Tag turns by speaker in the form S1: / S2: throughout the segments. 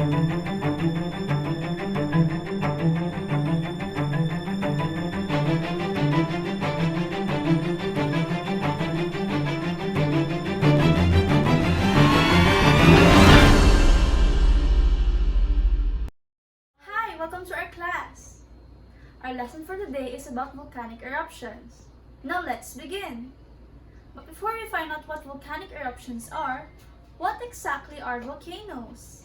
S1: Hi, welcome to our class. Our lesson for today is about volcanic eruptions. Now let's begin. But before we find out what volcanic eruptions are, what exactly are volcanoes?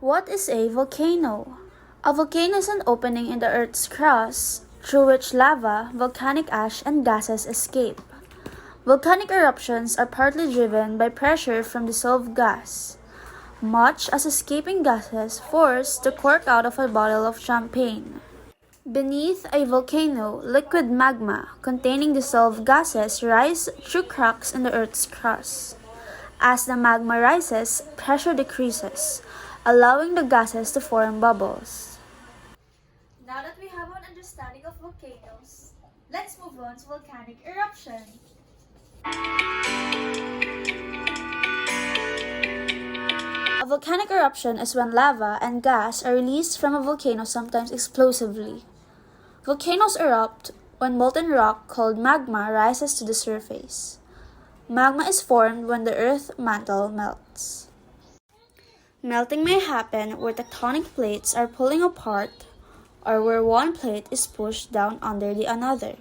S1: What is a volcano? A volcano is an opening in the Earth's crust through which lava, volcanic ash, and gases escape. Volcanic eruptions are partly driven by pressure from dissolved gas, much as escaping gases force the cork out of a bottle of champagne. Beneath a volcano, liquid magma containing dissolved gases rise through cracks in the Earth's crust. As the magma rises, pressure decreases, allowing the gases to form bubbles. Now that we have an understanding of volcanoes, let's move on to volcanic eruption. A volcanic eruption is when lava and gas are released from a volcano, sometimes explosively. Volcanoes erupt when molten rock called magma rises to the surface. Magma is formed when the Earth's mantle melts. Melting may happen where tectonic plates are pulling apart or where one plate is pushed down under the another.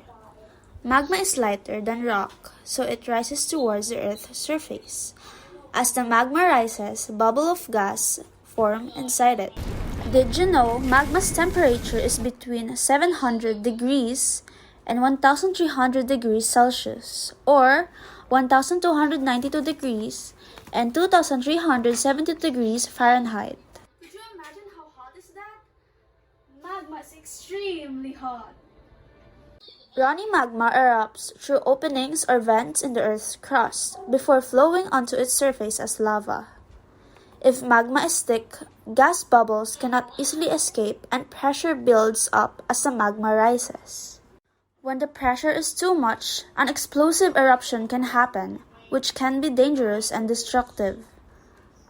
S1: Magma is lighter than rock, so it rises towards the Earth's surface. As the magma rises, bubbles of gas form inside it. Did you know magma's temperature is between 700 degrees and 1300 degrees Celsius, or 1292 degrees and 2370 degrees Fahrenheit? Could you imagine how hot is that? Magma is extremely hot. Runny magma erupts through openings or vents in the Earth's crust before flowing onto its surface as lava. If magma is thick, gas bubbles cannot easily escape and pressure builds up as the magma rises. When the pressure is too much, an explosive eruption can happen, which can be dangerous and destructive.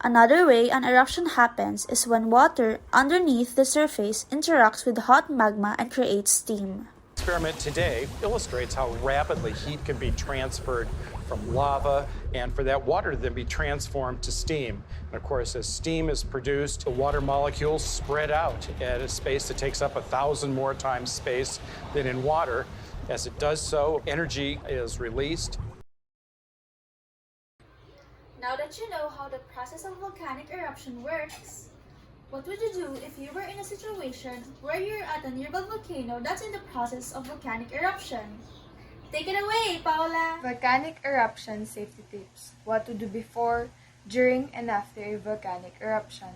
S1: Another way an eruption happens is when water underneath the surface interacts with hot magma and creates steam.
S2: The experiment today illustrates how rapidly heat can be transferred from lava and for that water to then be transformed to steam. And of course, as steam is produced, the water molecules spread out at a space that takes up 1,000 more times space than in water. As it does so, energy is released.
S1: Now that you know how the process of volcanic eruption works, what would you do if you were in a situation where you're at a nearby volcano that's in the process of volcanic eruption? Take it away, Paula!
S3: Volcanic eruption safety tips. What to do before, during, and after a volcanic eruption.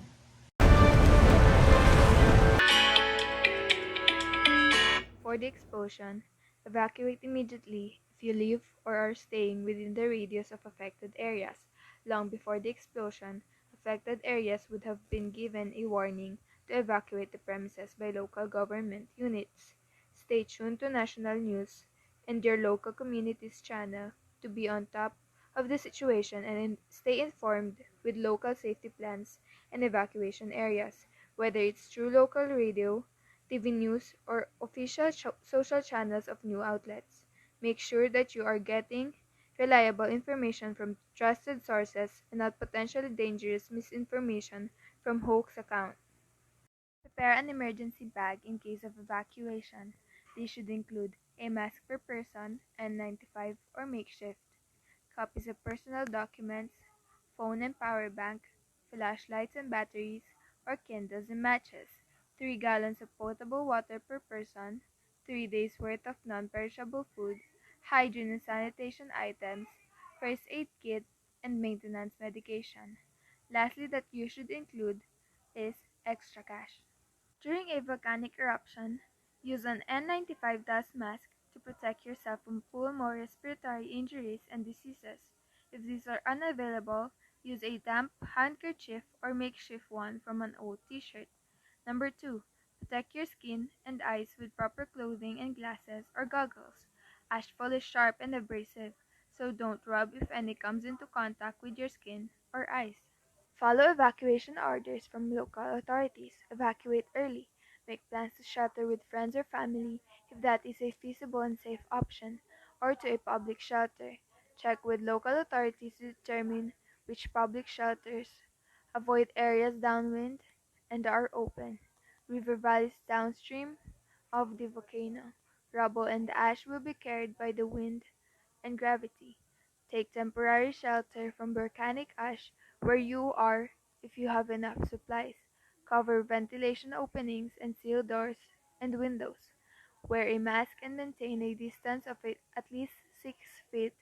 S3: For the explosion, evacuate immediately if you live or are staying within the radius of affected areas. Long before the explosion, affected areas would have been given a warning to evacuate the premises by local government units. Stay tuned to national news and your local community's channel to be on top of the situation and stay informed with local safety plans and evacuation areas, whether it's through local radio, TV news, or official social channels of new outlets. Make sure that you are getting reliable information from trusted sources and not potentially dangerous misinformation from hoax accounts. Prepare an emergency bag in case of evacuation. These should include a mask per person, N95 or makeshift, copies of personal documents, phone and power bank, flashlights and batteries, or candles and matches, 3 gallons of potable water per person, 3 days worth of non-perishable food, hygiene and sanitation items, first aid kit, and maintenance medication. Lastly, that you should include is extra cash. During a volcanic eruption, use an N95 dust mask to protect yourself from pulmonary respiratory injuries and diseases. If these are unavailable, use a damp handkerchief or makeshift one from an old t-shirt. Number 2. Protect your skin and eyes with proper clothing and glasses or goggles. Ashfall is sharp and abrasive, so don't rub if any comes into contact with your skin or eyes. Follow evacuation orders from local authorities. Evacuate early. Make plans to shelter with friends or family if that is a feasible and safe option, or to a public shelter. Check with local authorities to determine which public shelters avoid areas downwind and are open. River valleys downstream of the volcano. Rubble and ash will be carried by the wind and gravity. Take temporary shelter from volcanic ash where you are if you have enough supplies. Cover ventilation openings and seal doors and windows. Wear a mask and maintain a distance of at least 6 feet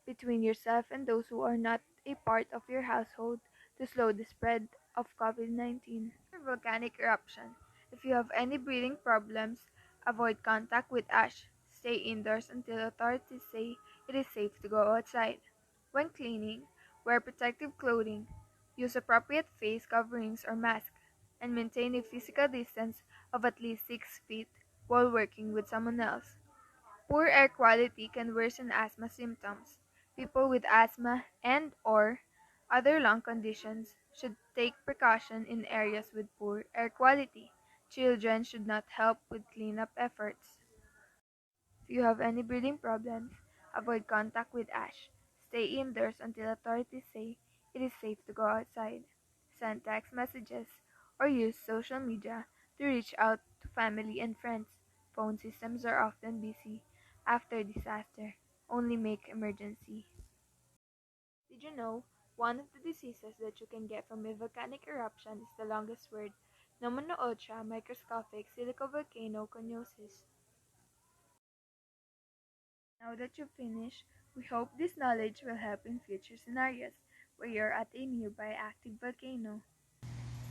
S3: between yourself and those who are not a part of your household to slow the spread of COVID-19. Volcanic eruption. If you have any breathing problems, avoid contact with ash. Stay indoors until authorities say it is safe to go outside. When cleaning, wear protective clothing. Use appropriate face coverings or masks, and maintain a physical distance of at least 6 feet while working with someone else. Poor air quality can worsen asthma symptoms. People with asthma and/or other lung conditions should take precaution in areas with poor air quality. Children should not help with cleanup efforts. If you have any breathing problems, avoid contact with ash. Stay indoors until authorities say it is safe to go outside. Send text messages or use social media to reach out to family and friends. Phone systems are often busy after disaster. Only make emergency. Did you know one of the diseases that you can get from a volcanic eruption is the longest word, pneumonoultra microscopic silicovolcanoconiosis? Now that you've finished, we hope this knowledge will help in future scenarios where you're at a nearby active volcano.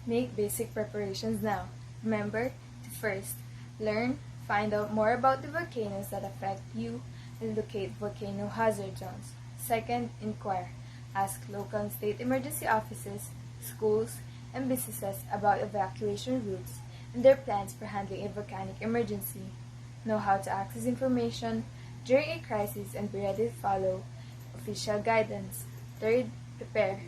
S4: Make basic preparations now. Remember to first learn, find out more about the volcanoes that affect you, and locate volcano hazard zones. Second, inquire. Ask local and state emergency offices, schools, and businesses about evacuation routes and their plans for handling a volcanic emergency. Know how to access information during a crisis and be ready to follow official guidance. Third, prepare.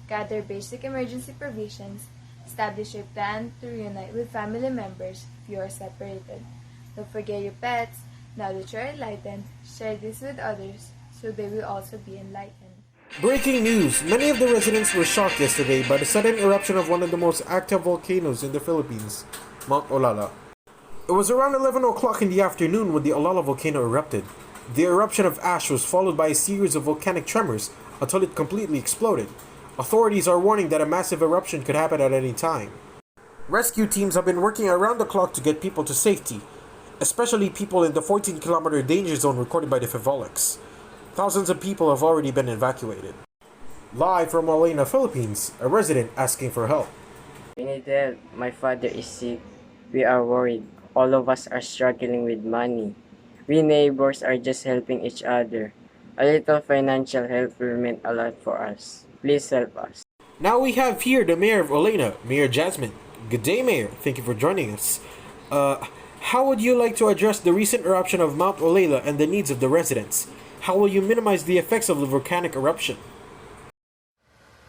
S4: Gather basic emergency provisions. Establish a plan to reunite with family members if you are separated. Don't forget your pets. Now that you are enlightened, share this with others so they will also be enlightened.
S5: Breaking news! Many of the residents were shocked yesterday by the sudden eruption of one of the most active volcanoes in the Philippines, Mount Olala. It was around 11 o'clock in the afternoon when the Olala volcano erupted. The eruption of ash was followed by a series of volcanic tremors until it completely exploded. Authorities are warning that a massive eruption could happen at any time. Rescue teams have been working around the clock to get people to safety, especially people in the 14-kilometer danger zone recorded by the Phivolcs. Thousands of people have already been evacuated. Live from Alena, Philippines, a resident asking for help.
S6: We need help. My father is sick. We are worried. All of us are struggling with money. We neighbors are just helping each other. A little financial help will mean a lot for us. Please help us.
S5: Now we have here the Mayor of Alena, Mayor Jazmine. Good day, Mayor. Thank you for joining us. How would you like to address the recent eruption of Mount Olala and the needs of the residents? How will you minimize the effects of the volcanic eruption?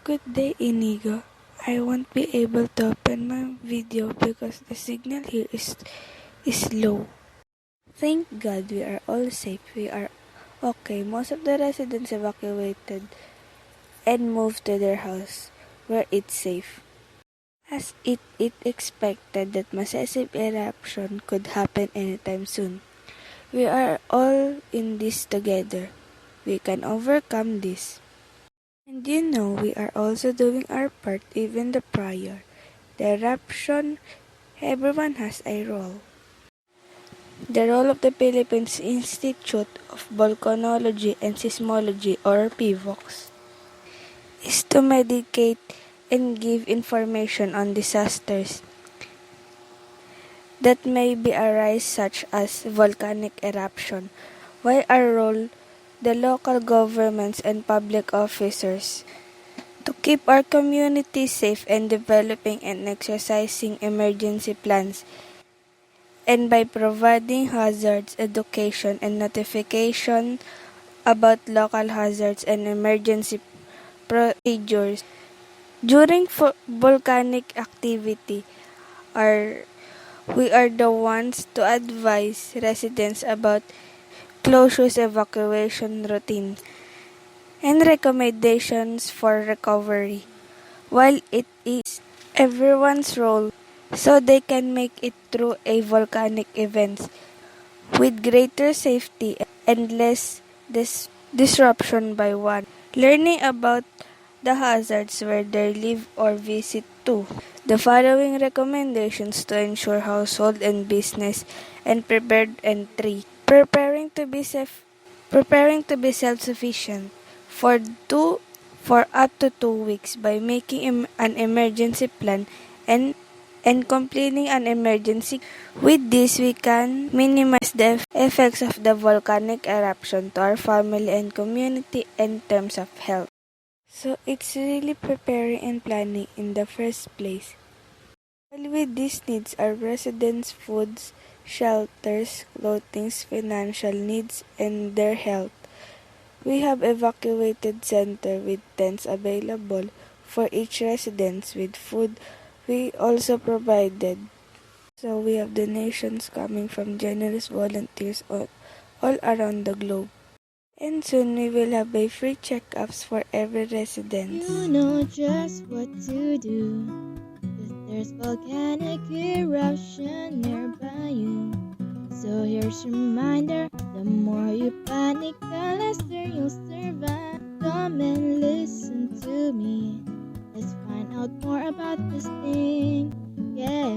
S7: Good day, Inigo. I won't be able to open my video because the signal here is low. Thank God we are all safe. We are okay. Most of the residents evacuated and moved to their house where it's safe. As it expected that massive eruption could happen anytime soon. We are all in this together. We can overcome this. And you know we are also doing our part even the prior. The eruption, everyone has a role. The role of the Philippines Institute of Volcanology and Seismology or Phivolcs is to medicate and give information on disasters that may be arise such as volcanic eruption, while our role, the local governments and public officers, to keep our community safe and developing and exercising emergency plans and by providing hazards education and notification about local hazards and emergency procedures. During volcanic activity, we are the ones to advise residents about closures evacuation routines and recommendations for recovery. While it is everyone's role so they can make it through a volcanic event with greater safety and less disruption by one. Learning about the hazards where they live or visit to. The following recommendations to ensure household and business and prepared entry. Preparing to be self-sufficient for up to 2 weeks by making an emergency plan and completing an emergency. With this, we can minimize the effects of the volcanic eruption to our family and community in terms of health. So it's really preparing and planning in the first place. While with these needs are residents' foods, shelters, clothing, financial needs, and their health. We have evacuated center with tents available for each residence with food. We also provided. So we have donations coming from generous volunteers all around the globe. And soon we will have a free checkups for every resident.
S8: You know just what to do if there's volcanic eruption nearby you. So here's a reminder, the more you panic, the lesser you'll survive. Come and listen to me. Let's find out more about this thing. Yeah.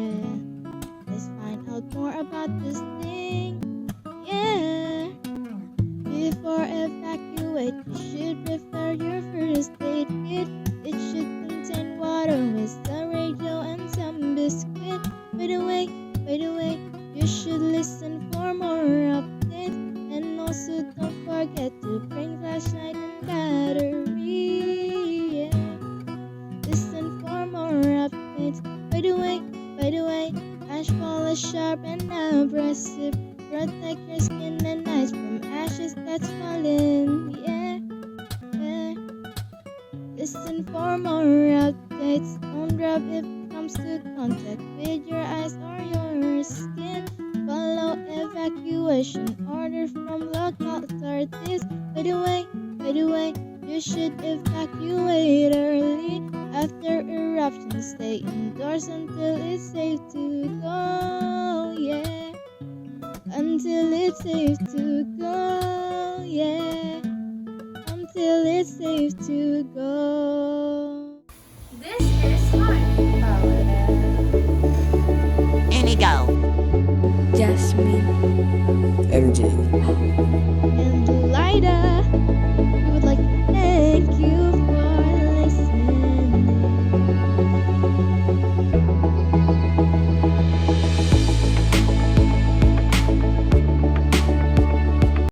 S8: Let's find out more about this thing. Yeah. Before evacuate, you should prepare your first aid kit. It should contain water with a radio and some biscuit. By the way, you should listen for more updates. And also don't forget to bring flashlight and battery. Yeah. Listen for more updates. By the way, ash fall is sharp and abrasive. Protect your skin and eyes from ashes that's falling. Yeah. Listen for more updates. Don't drop if it comes to contact with your eyes or your skin. Follow evacuation order from local authorities. By the way, you should evacuate early. After eruption, stay indoors until it's safe to go. Yeah. Until it's safe to go, yeah. Until it's safe to go.
S4: This is Paula,
S9: Inigo.
S7: Jazmine